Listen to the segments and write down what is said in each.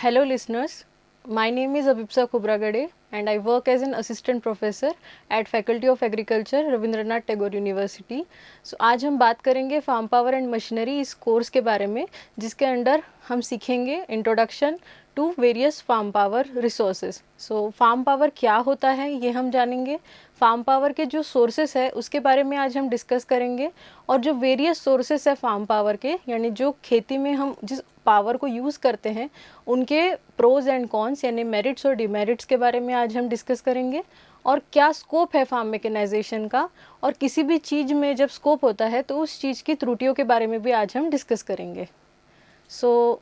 Hello, listeners. My name is Abhipsa Kubragade, and I work as an assistant professor at Faculty of Agriculture, Rabindranath Tagore university. So आज हम बात करेंगे farm power and machinery इस course के बारे में, जिसके अंडर हम सीखेंगे introduction to various farm power resources. So farm power क्या होता है ये हम जानेंगे. फार्म पावर के जो सोर्सेस है उसके बारे में आज हम डिस्कस करेंगे, और जो वेरियस सोर्सेस है फार्म पावर के, यानी जो खेती में हम जिस पावर को यूज़ करते हैं उनके प्रोज एंड कॉन्स यानी मेरिट्स और डिमेरिट्स के बारे में आज हम डिस्कस करेंगे. और क्या स्कोप है फार्म मैकेनाइजेशन का, और किसी भी चीज़ में जब स्कोप होता है तो उस चीज़ की त्रुटियों के बारे में भी आज हम डिस्कस करेंगे. सो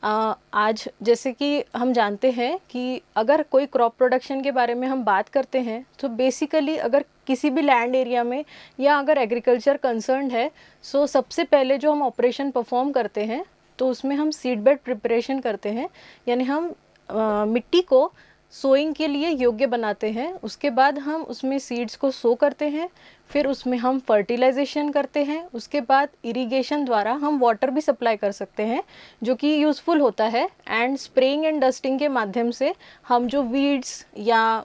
आज जैसे कि हम जानते हैं कि अगर कोई क्रॉप प्रोडक्शन के बारे में हम बात करते हैं तो बेसिकली अगर किसी भी लैंड एरिया में या अगर एग्रीकल्चर कंसर्न्ड है, सो सबसे पहले जो हम ऑपरेशन परफॉर्म करते हैं तो उसमें हम सीड बेड प्रिपरेशन करते हैं, यानी हम मिट्टी को सोइंग के लिए योग्य बनाते हैं. उसके बाद हम उसमें सीड्स को सो करते हैं, फिर उसमें हम फर्टिलाइजेशन करते हैं. उसके बाद इरिगेशन द्वारा हम वाटर भी सप्लाई कर सकते हैं जो कि यूज़फुल होता है. एंड स्प्रेइंग एंड डस्टिंग के माध्यम से हम जो वीड्स या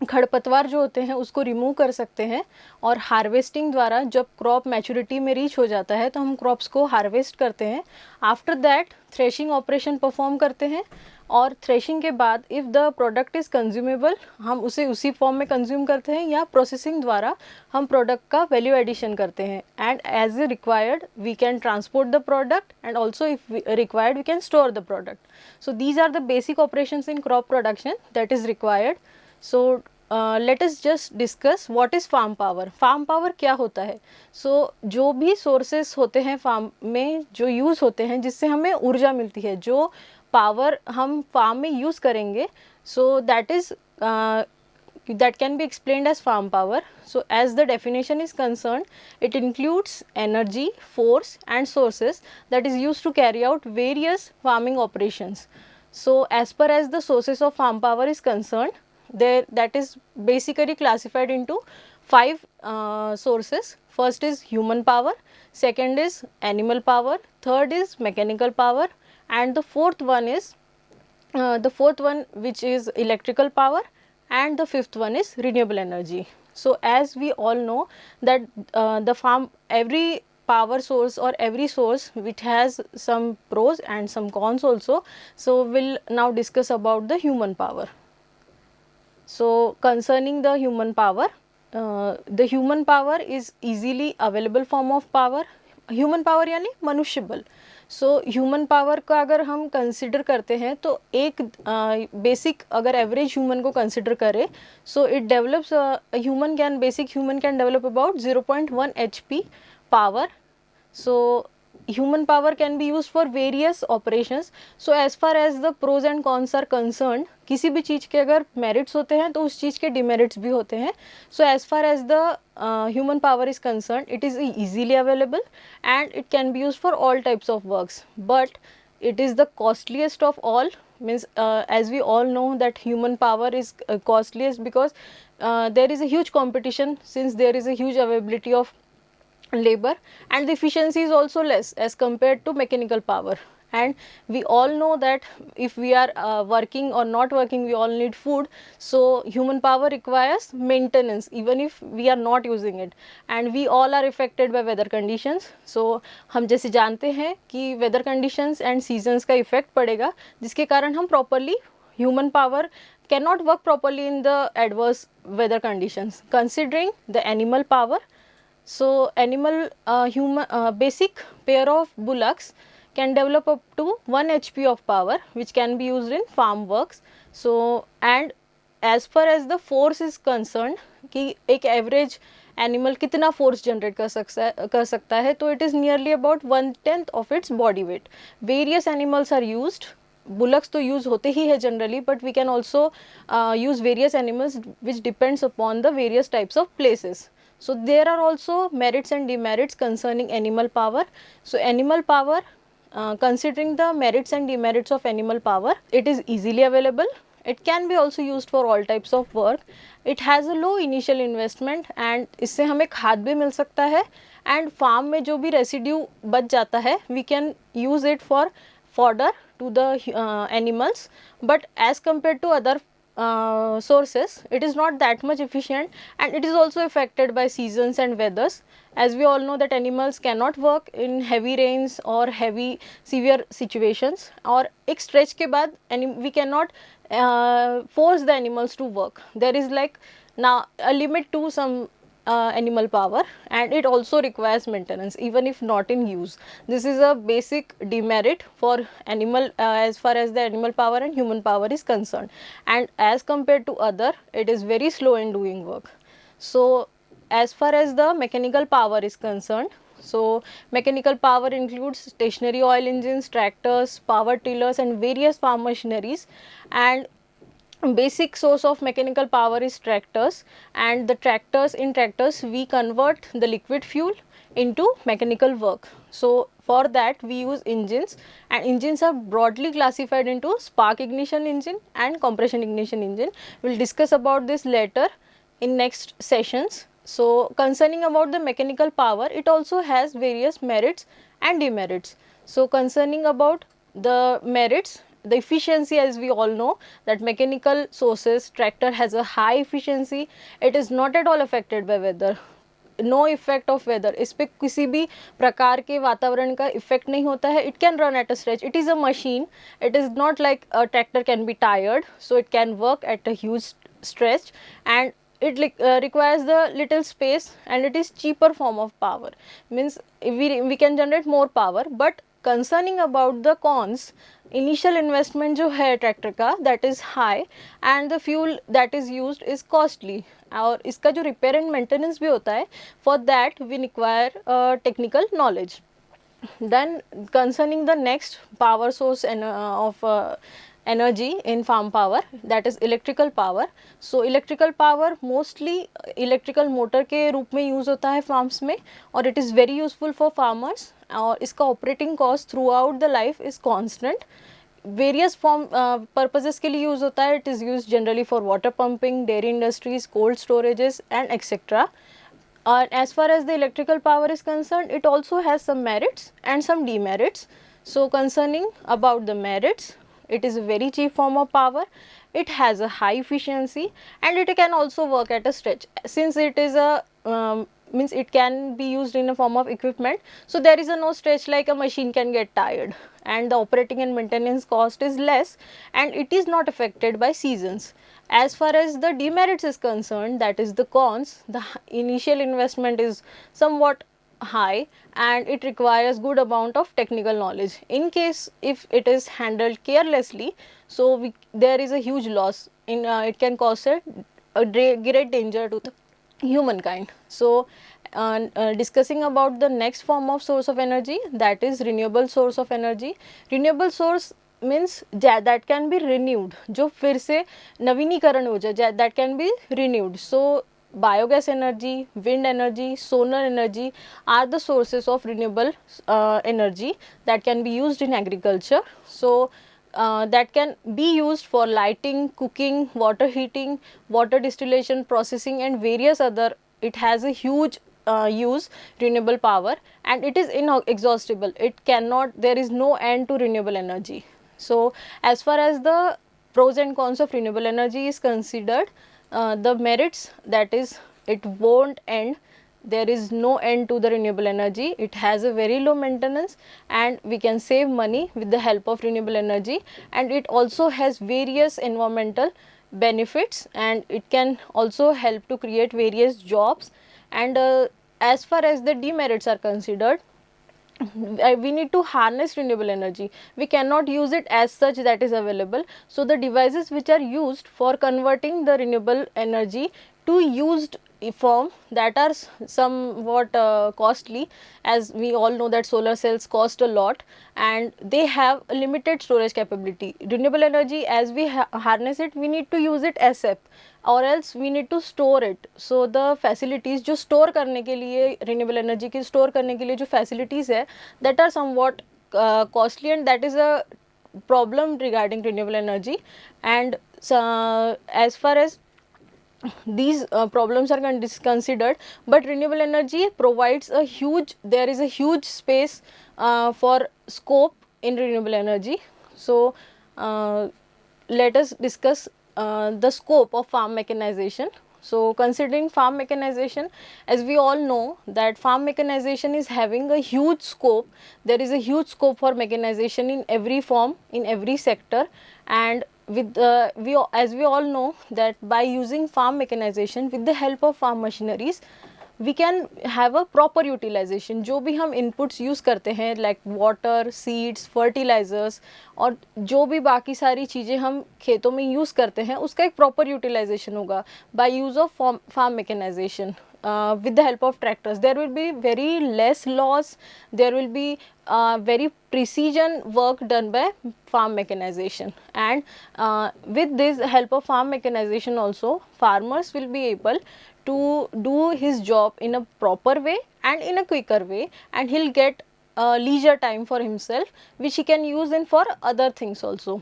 खरपतवार जो होते हैं उसको रिमूव कर सकते हैं. और हार्वेस्टिंग द्वारा जब क्रॉप मैच्योरिटी में रीच हो जाता है तो हम क्रॉप्स को हार्वेस्ट करते हैं. After that threshing operation perform करते हैं, और थ्रेशिंग के बाद if the product is consumable हम उसे उसी फॉर्म में कंज्यूम करते हैं, या प्रोसेसिंग द्वारा हम प्रोडक्ट का वैल्यू एडिशन करते हैं. And as a required we can transport the product, and also if required we can store the product. So these are the basic operations in crop production that is required. So let us just discuss what is farm power. Farm power क्या होता है? सो जो भी sources होते हैं farm में जो use होते हैं जिससे हमें ऊर्जा मिलती है, जो पावर हम फार्म में यूज़ करेंगे, so that is that can be explained as farm power. So as the definition is concerned, it includes energy, force and sources that is used to carry out various farming operations. So as per as the sources of farm power is concerned, there that is basically classified into five sources. First is human power, second is animal power, third is mechanical power, and the fourth one which is electrical power, and the fifth one is renewable energy. So as we all know that every power source or every source which has some pros and some cons also. So we'll now discuss about the human power. So concerning the human power, the human power is easily available form of power. Human power यानी मनुष्य बल. So human power का अगर हम consider करते हैं तो एक बेसिक अगर एवरेज ह्यूमन को कंसिडर करें, so it develops basic human can develop about 0.1 HP power. So human power can be used for various operations. So as far as the pros and cons are concerned, किसी भी चीज़ के अगर merits होते हैं तो उस चीज़ के demerits भी होते हैं. So as far as the human power is concerned, it is easily available and it can be used for all types of works. But it is the costliest of all. Means as we all know that human power is costliest because there is a huge competition, since there is a huge availability of labor, and the efficiency is also less as compared to mechanical power. And we all know that if we are working or not working, we all need food. So human power requires maintenance even if we are not using it, and we all are affected by weather conditions. So हम जैसे जानते हैं कि weather conditions and seasons का effect पड़ेगा, जिसके कारण हम properly human power cannot work properly in the adverse weather conditions. Considering the animal power, so basic pair of bullocks can develop up to 1 HP of power, which can be used in farm works. So and as far as the force is concerned कि एक average animal कितना force generate कर सकता है, तो it is nearly about 1/10 of its body weight. Various animals are used. Bullocks तो use होते ही है generally, but we can also use various animals which depends upon the various types of places. So there are also merits and demerits concerning animal power. So animal power, considering the merits and demerits of animal power, it is easily available. It can be also used for all types of work. It has a low initial investment and इससे हमें खाद भी मिल सकता है, and farm में जो भी residue बच जाता है we can use it for fodder to the animals, but as compared to other sources, it is not that much efficient, and it is also affected by seasons and weathers. As we all know that animals cannot work in heavy rains or heavy severe situations, or एक stretch के बाद we cannot force the animals to work. There is like now a limit to some animal power, and it also requires maintenance even if not in use. This is a basic demerit for animal as far as the animal power and human power is concerned, and as compared to other, it is very slow in doing work. So as far as the mechanical power is concerned, so mechanical power includes stationary oil engines, tractors, power tillers and various farm machineries. And basic source of mechanical power is tractors, and the tractors we convert the liquid fuel into mechanical work. So for that we use engines, and engines are broadly classified into spark ignition engine and compression ignition engine. We will discuss about this later in next sessions. So concerning about the mechanical power, it also has various merits and demerits. So concerning about the merits, the efficiency, as we all know that mechanical sources, tractor has a high efficiency. It is not at all affected by weather. No effect of weather, इस पर किसी भी प्रकार के वातावरण का effect नहीं होता है. It can run at a stretch. It is a machine. It is not like a tractor can be tired, so it can work at a huge stretch, and it requires the little space, and it is cheaper form of power. Means we can generate more power. But concerning about the cons, initial investment जो है tractor का, that is high, and the fuel that is used is costly. और इसका जो repair and maintenance भी होता है, for that we require technical knowledge. Then concerning the next power source of energy in farm power, that is electrical power. So electrical power mostly electrical motor के रूप में use होता है farms में, और it is very useful for farmers, और इसका operating cost throughout the life is constant. Various form purposes के लिए यूज़ होता है. It is use generally for water pumping, dairy industries, cold storages and etcetera. And as far as the electrical power is concerned, it also has some merits and some demerits. So concerning about the merits, it is a very cheap form of power. It has a high efficiency, and it can also work at a stretch. Since it is a means it can be used in a form of equipment, so there is a no stretch like a machine can get tired, and the operating and maintenance cost is less, and it is not affected by seasons. As far as the demerits is concerned, that is the cons, the initial investment is somewhat high, and it requires good amount of technical knowledge. In case if it is handled carelessly, so there is a huge loss in it can cause a great danger to the humankind. So discussing about the next form of source of energy, that is renewable source of energy. Renewable source means that can be renewed, जो फिर से नवीनीकरण हो जाए, that can be renewed. So biogas energy, wind energy, solar energy are the sources of renewable energy that can be used in agriculture. So that can be used for lighting, cooking, water heating, water distillation, processing and various other. It has a huge use renewable power, and it is inexhaustible. It cannot, there is no end to renewable energy. So as far as the pros and cons of renewable energy is considered, the merits, that is it won't end. There is no end to the renewable energy. It has a very low maintenance, and we can save money with the help of renewable energy, and it also has various environmental benefits, and it can also help to create various jobs. And as far as the demerits are considered, we need to harness renewable energy. We cannot use it as such that is available. So the devices which are used for converting the renewable energy to used form, that are somewhat costly, as we all know that solar cells cost a lot, and they have a limited storage capability. Renewable energy, as we harness it, we need to use it ASAP, or else we need to store it. So the facilities जो store करने के लिए renewable energy की store करने के लिए जो facilities है, that are somewhat costly, and that is a problem regarding renewable energy. And as far as these problems are considered, but renewable energy provides a huge, there is a huge space for scope in renewable energy. So let us discuss the scope of farm mechanization. So considering farm mechanization, as we all know that farm mechanization is having a huge scope. There is a huge scope for mechanization in every form, in every sector, and with as we all know that by using farm mechanization with the help of farm machineries, we can have a proper utilization. जो भी हम inputs use करते हैं like water, seeds, fertilizers और जो भी बाकी सारी चीज़ें हम खेतों में use करते हैं उसका एक proper utilization होगा by use of farm mechanization. With the help of tractors there will be very less loss, there will be very precision work done by farm mechanization, and with this help of farm mechanization also farmers will be able to do his job in a proper way and in a quicker way, and he'll get leisure time for himself which he can use in for other things also.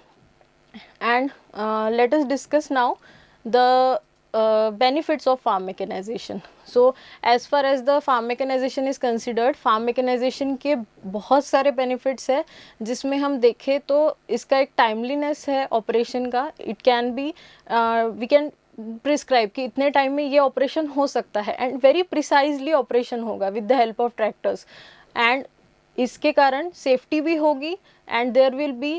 And let us discuss now the benefits of farm mechanization. So as far as the farm mechanization is considered, farm mechanization के बहुत सारे benefits है जिसमें हम देखें तो इसका एक timeliness है operation का. It can be we can prescribe कि इतने टाइम में ये ऑपरेशन हो सकता है एंड वेरी प्रिसाइजली ऑपरेशन होगा with the help of tractors, and इसके कारण सेफ्टी भी होगी and there will be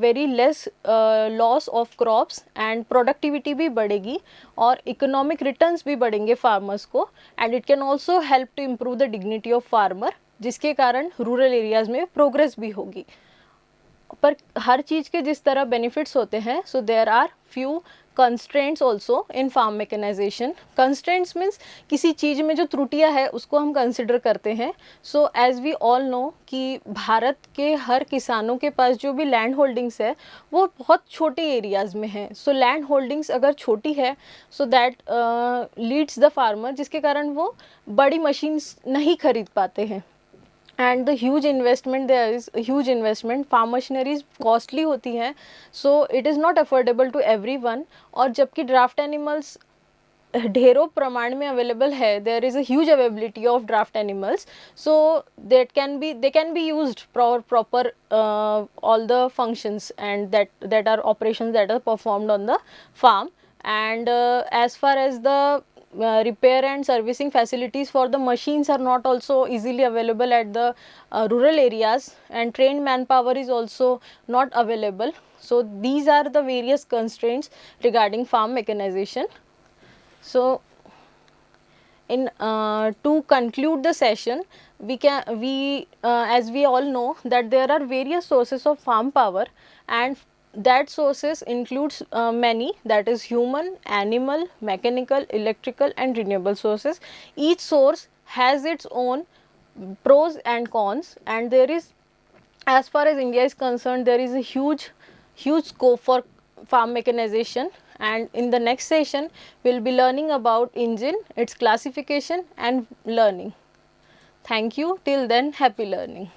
very less loss of crops and productivity भी बढ़ेगी और इकोनॉमिक रिटर्न्स भी बढ़ेंगे फार्मर्स को, and it can also help to improve the dignity of farmer, जिसके कारण रूरल एरियाज़ में प्रोग्रेस भी होगी. पर हर चीज़ के जिस तरह बेनिफिट्स होते हैं, so there are few constraints also in farm mechanization. Constraints means किसी चीज़ में जो त्रुटियां है उसको हम कंसिडर करते हैं. So as we all know कि भारत के हर किसानों के पास जो भी लैंड होल्डिंग्स है वो बहुत छोटे एरियाज़ में है. सो लैंड होल्डिंग्स अगर छोटी है so that leads the farmer, जिसके कारण वो बड़ी मशीन्स नहीं खरीद पाते हैं. And the huge investment, there is huge investment. Farm machineries costly होती हैं, so it is not affordable to everyone. और जबकि ड्राफ्ट एनिमल्स ढेरों प्रमाण में अवेलेबल है, there is a huge availability of draft animals, so they can be used proper all the functions and that are operations that are performed on the farm. And as far as the repair and servicing facilities for the machines are not also easily available at the rural areas, and trained manpower is also not available. So these are the various constraints regarding farm mechanization. So in to conclude the session, as we all know that there are various sources of farm power, and that sources includes many, that is human, animal, mechanical, electrical and renewable sources. Each source has its own pros and cons, and there is, as far as India is concerned, there is a huge scope for farm mechanization. And in the next session we will be learning about engine, its classification and learning. Thank you. Till then, happy learning.